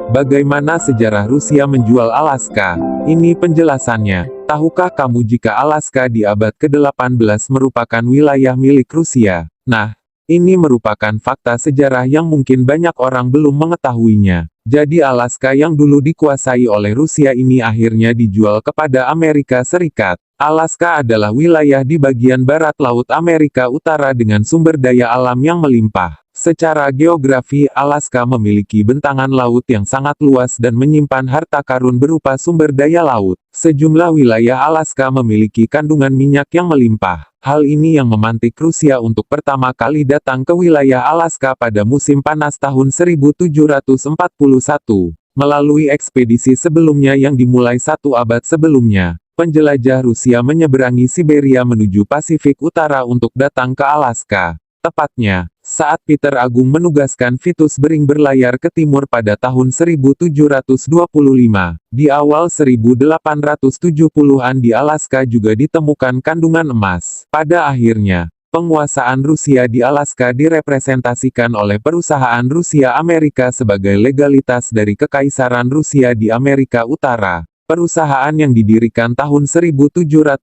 Bagaimana sejarah Rusia menjual Alaska? Ini penjelasannya. Tahukah kamu jika Alaska di abad ke-18 merupakan wilayah milik Rusia? Nah, ini merupakan fakta sejarah yang mungkin banyak orang belum mengetahuinya. Jadi Alaska yang dulu dikuasai oleh Rusia ini akhirnya dijual kepada Amerika Serikat. Alaska adalah wilayah di bagian barat Laut Amerika Utara dengan sumber daya alam yang melimpah. Secara geografi, Alaska memiliki bentangan laut yang sangat luas dan menyimpan harta karun berupa sumber daya laut. Sejumlah wilayah Alaska memiliki kandungan minyak yang melimpah. Hal ini yang memantik Rusia untuk pertama kali datang ke wilayah Alaska pada musim panas tahun 1741. Melalui ekspedisi sebelumnya yang dimulai 1 abad sebelumnya, penjelajah Rusia menyeberangi Siberia menuju Pasifik Utara untuk datang ke Alaska. Tepatnya, saat Peter Agung menugaskan Vitus Bering berlayar ke timur pada tahun 1725, di awal 1870-an di Alaska juga ditemukan kandungan emas. Pada akhirnya, penguasaan Rusia di Alaska direpresentasikan oleh perusahaan Rusia Amerika sebagai legalitas dari Kekaisaran Rusia di Amerika Utara. Perusahaan yang didirikan tahun 1779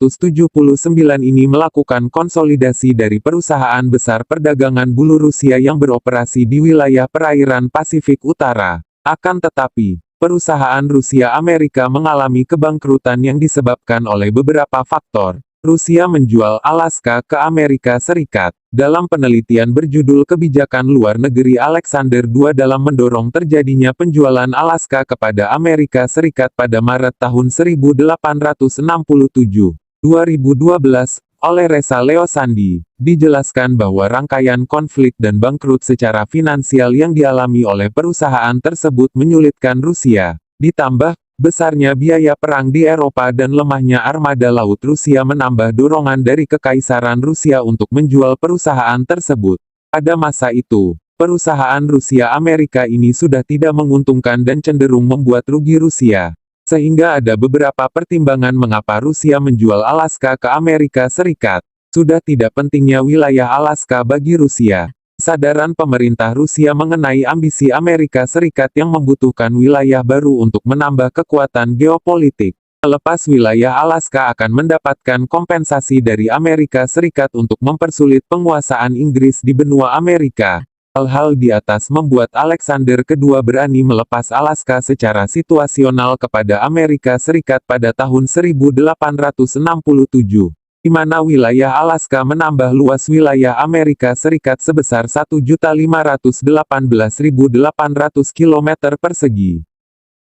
ini melakukan konsolidasi dari perusahaan besar perdagangan bulu Rusia yang beroperasi di wilayah perairan Pasifik Utara. Akan tetapi, perusahaan Rusia Amerika mengalami kebangkrutan yang disebabkan oleh beberapa faktor. Rusia menjual Alaska ke Amerika Serikat. Dalam penelitian berjudul Kebijakan Luar Negeri Alexander II dalam mendorong terjadinya penjualan Alaska kepada Amerika Serikat pada Maret tahun 1867, 2012, oleh Reza Leo Sandi, dijelaskan bahwa rangkaian konflik dan bangkrut secara finansial yang dialami oleh perusahaan tersebut menyulitkan Rusia. Ditambah besarnya biaya perang di Eropa dan lemahnya armada laut Rusia menambah dorongan dari Kekaisaran Rusia untuk menjual perusahaan tersebut. Pada masa itu, perusahaan Rusia Amerika ini sudah tidak menguntungkan dan cenderung membuat rugi Rusia. Sehingga ada beberapa pertimbangan mengapa Rusia menjual Alaska ke Amerika Serikat. Sudah tidak pentingnya wilayah Alaska bagi Rusia. Kesadaran pemerintah Rusia mengenai ambisi Amerika Serikat yang membutuhkan wilayah baru untuk menambah kekuatan geopolitik. Melepas wilayah Alaska akan mendapatkan kompensasi dari Amerika Serikat untuk mempersulit penguasaan Inggris di benua Amerika. Hal-hal di atas membuat Alexander II berani melepas Alaska secara situasional kepada Amerika Serikat pada tahun 1867. Di mana wilayah Alaska menambah luas wilayah Amerika Serikat sebesar 1.518.800 km persegi.